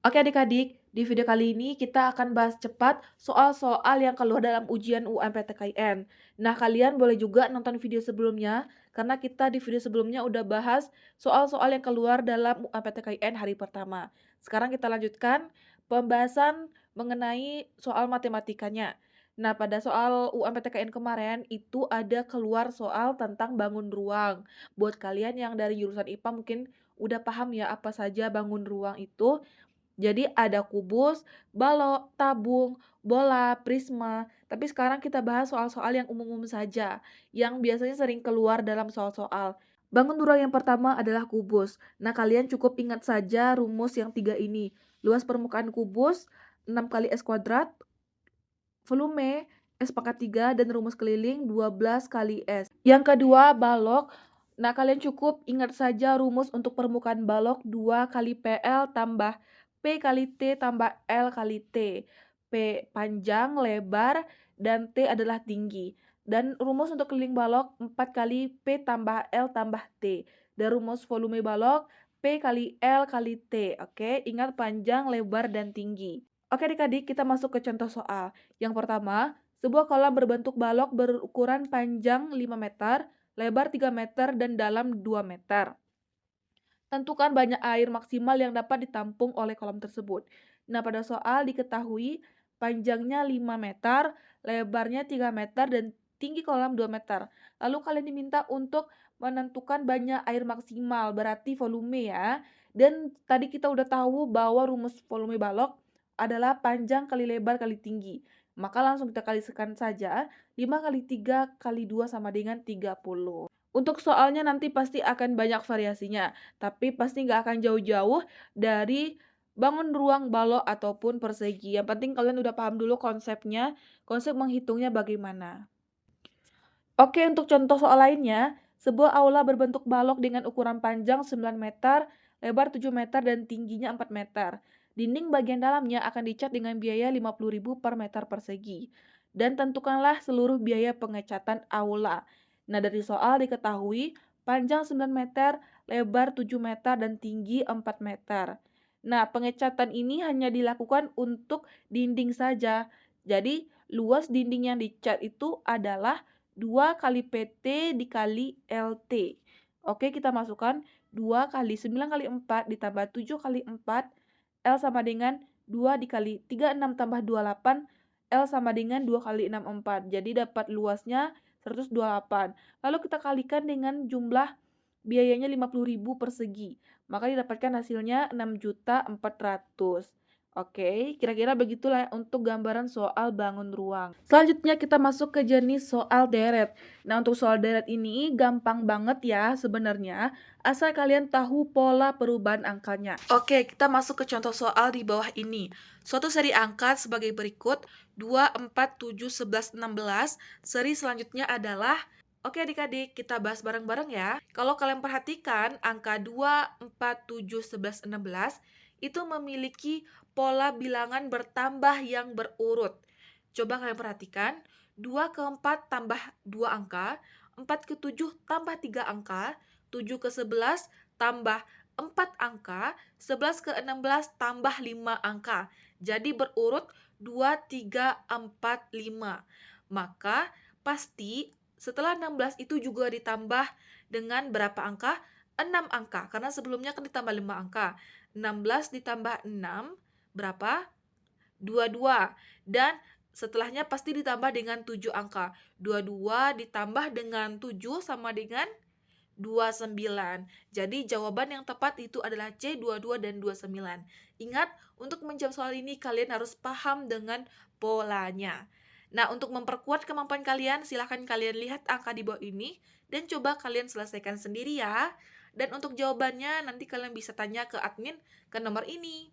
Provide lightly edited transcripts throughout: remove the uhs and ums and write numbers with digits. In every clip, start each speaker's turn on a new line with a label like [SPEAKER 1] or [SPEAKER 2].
[SPEAKER 1] Oke adik-adik, di video kali ini kita akan bahas cepat soal-soal yang keluar dalam ujian UMPTKIN. Nah, kalian boleh juga nonton video sebelumnya, karena kita di video sebelumnya udah bahas soal-soal yang keluar dalam UMPTKIN hari pertama. Sekarang kita lanjutkan pembahasan mengenai soal matematikanya. Nah, pada soal UMPTKIN kemarin itu ada keluar soal tentang bangun ruang. Buat kalian yang dari jurusan IPA mungkin udah paham ya apa saja bangun ruang itu. Jadi ada kubus, balok, tabung, bola, prisma. Tapi sekarang kita bahas soal-soal yang umum-umum saja, yang biasanya sering keluar dalam soal-soal. Bangun ruang yang pertama adalah kubus. Nah, kalian cukup ingat saja rumus yang tiga ini. Luas permukaan kubus 6 kali S kuadrat, volume S pangkat 3, dan rumus keliling 12 kali S. Yang kedua, balok. Nah, kalian cukup ingat saja rumus untuk permukaan balok 2 kali PL tambah P kali T tambah L kali T. P panjang, lebar, dan T adalah tinggi. Dan rumus untuk keliling balok 4 kali P tambah L tambah T. Dan rumus volume balok P kali L kali T. Oke, ingat panjang, lebar, dan tinggi. Oke adik-adik, kita masuk ke contoh soal. Yang pertama, sebuah kolam berbentuk balok berukuran panjang 5 meter, lebar 3 meter, dan dalam 2 meter. Tentukan banyak air maksimal yang dapat ditampung oleh kolam tersebut. Nah, pada soal diketahui panjangnya 5 meter, lebarnya 3 meter, dan tinggi kolam 2 meter. Lalu kalian diminta untuk menentukan banyak air maksimal, berarti volume ya. Dan tadi kita udah tahu bahwa rumus volume balok adalah panjang kali lebar kali tinggi. Maka langsung kita kalikan saja, 5 kali 3 kali 2 sama dengan 30. Untuk soalnya nanti pasti akan banyak variasinya, tapi pasti nggak akan jauh-jauh dari bangun ruang, balok, ataupun persegi. Yang penting kalian udah paham dulu konsepnya, konsep menghitungnya bagaimana. Oke, untuk contoh soal lainnya, sebuah aula berbentuk balok dengan ukuran panjang 9 meter, lebar 7 meter, dan tingginya 4 meter. Dinding bagian dalamnya akan dicat dengan biaya 50.000 per meter persegi. Dan tentukanlah seluruh biaya pengecatan aula. Nah, dari soal diketahui panjang 9 meter, lebar 7 meter, dan tinggi 4 meter. Nah, pengecatan ini hanya dilakukan untuk dinding saja. Jadi, luas dinding yang dicat itu adalah 2 kali PT dikali LT. Oke, kita masukkan 2 kali 9 kali 4 ditambah 7 kali 4, L sama dengan 2 dikali 36 tambah 28, L sama dengan 2 kali 6, 4. Jadi dapat luasnya 128. Lalu kita kalikan dengan jumlah biayanya 50.000 persegi. Maka didapatkan hasilnya 6.400.000. Oke, kira-kira begitulah untuk gambaran soal bangun ruang. Selanjutnya kita masuk ke jenis soal deret. Nah, untuk soal deret ini gampang banget ya sebenarnya, asal kalian tahu pola perubahan angkanya. Oke, kita masuk ke contoh soal di bawah ini. Suatu seri angka sebagai berikut, 2, 4, 7, 11, 16. Seri selanjutnya adalah, oke adik-adik, kita bahas bareng-bareng ya. Kalau kalian perhatikan, angka 2, 4, 7, 11, 16 itu memiliki pola bilangan bertambah yang berurut. Coba kalian perhatikan, 2 ke 4 tambah 2 angka, 4 ke 7 tambah 3 angka, 7 ke 11 tambah 4 angka, 11 ke 16 tambah 5 angka. Jadi berurut 2, 3, 4, 5. Maka pasti setelah 16 itu juga ditambah dengan berapa angka? 6 angka, karena sebelumnya kan ditambah 5 angka. 16 ditambah 6, berapa? 22. Dan setelahnya pasti ditambah dengan 7 angka. 22 ditambah dengan 7 sama dengan 29. Jadi jawaban yang tepat itu adalah C, 22 dan 29. Ingat, untuk menjawab soal ini kalian harus paham dengan polanya. Nah, untuk memperkuat kemampuan kalian, silahkan kalian lihat angka di bawah ini dan coba kalian selesaikan sendiri ya. Dan untuk jawabannya nanti kalian bisa tanya ke admin ke nomor ini.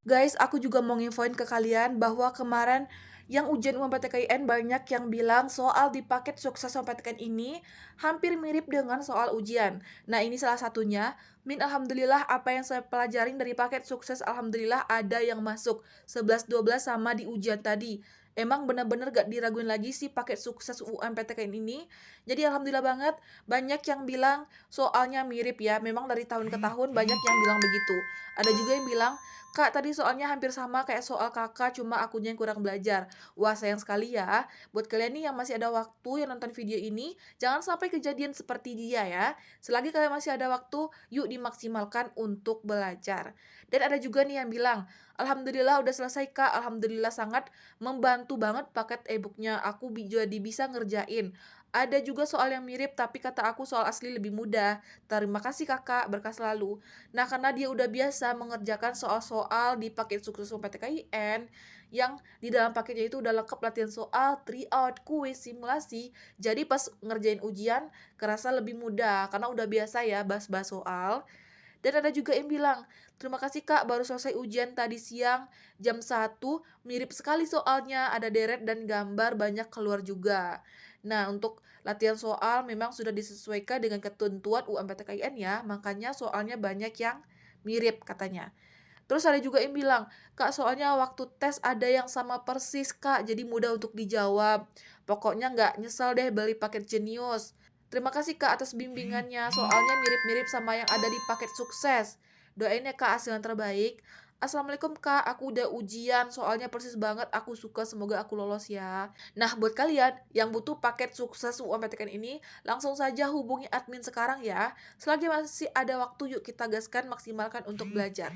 [SPEAKER 1] Guys, aku juga mau nginfoin ke kalian bahwa kemarin yang ujian UMPTKIN banyak yang bilang soal di paket sukses UMPTKIN ini hampir mirip dengan soal ujian. Nah, ini salah satunya. Alhamdulillah apa yang saya pelajarin dari paket sukses alhamdulillah ada yang masuk 11 12 sama di ujian tadi. Emang benar-benar gak diraguin lagi sih paket sukses UMPTKIN ini. Jadi alhamdulillah banget banyak yang bilang soalnya mirip ya. Memang dari tahun ke tahun banyak yang bilang begitu. Ada juga yang bilang Kak, tadi soalnya hampir sama kayak soal Kakak, cuma akunya yang kurang belajar. Wah, sayang sekali ya. Buat kalian nih yang masih ada waktu yang nonton video ini, jangan sampai kejadian seperti dia ya. Selagi kalian masih ada waktu, yuk dimaksimalkan untuk belajar. Dan ada juga nih yang bilang, Alhamdulillah udah selesai Kak, Alhamdulillah sangat membantu banget paket e-booknya. Aku jadi bisa ngerjain. Ada juga soal yang mirip, tapi kata aku soal asli lebih mudah. Terima kasih Kakak, berkah selalu. Nah, karena dia udah biasa mengerjakan soal-soal di paket sukses PTKIN, yang di dalam paketnya itu udah lengkap latihan soal, tryout, kuis, simulasi. Jadi pas ngerjain ujian kerasa lebih mudah karena udah biasa ya bahas-bahas soal. Dan ada juga yang bilang, "Terima kasih Kak, baru selesai ujian tadi siang, jam 1 mirip sekali soalnya, ada deret dan gambar banyak keluar juga." Nah, untuk latihan soal memang sudah disesuaikan dengan ketentuan UMPTKIN ya, makanya soalnya banyak yang mirip katanya. Terus ada juga yang bilang, "Kak, soalnya waktu tes ada yang sama persis, Kak, jadi mudah untuk dijawab. Pokoknya nggak nyesel deh beli paket Jenius. Terima kasih, Kak, atas bimbingannya, soalnya mirip-mirip sama yang ada di paket sukses. Doain ya, Kak, hasil yang terbaik. Assalamualaikum, Kak, aku udah ujian, soalnya persis banget, aku suka, semoga aku lolos ya." Nah, buat kalian yang butuh paket sukses UMPTN ini, langsung saja hubungi admin sekarang ya. Selagi masih ada waktu, yuk kita gaskan maksimalkan untuk belajar.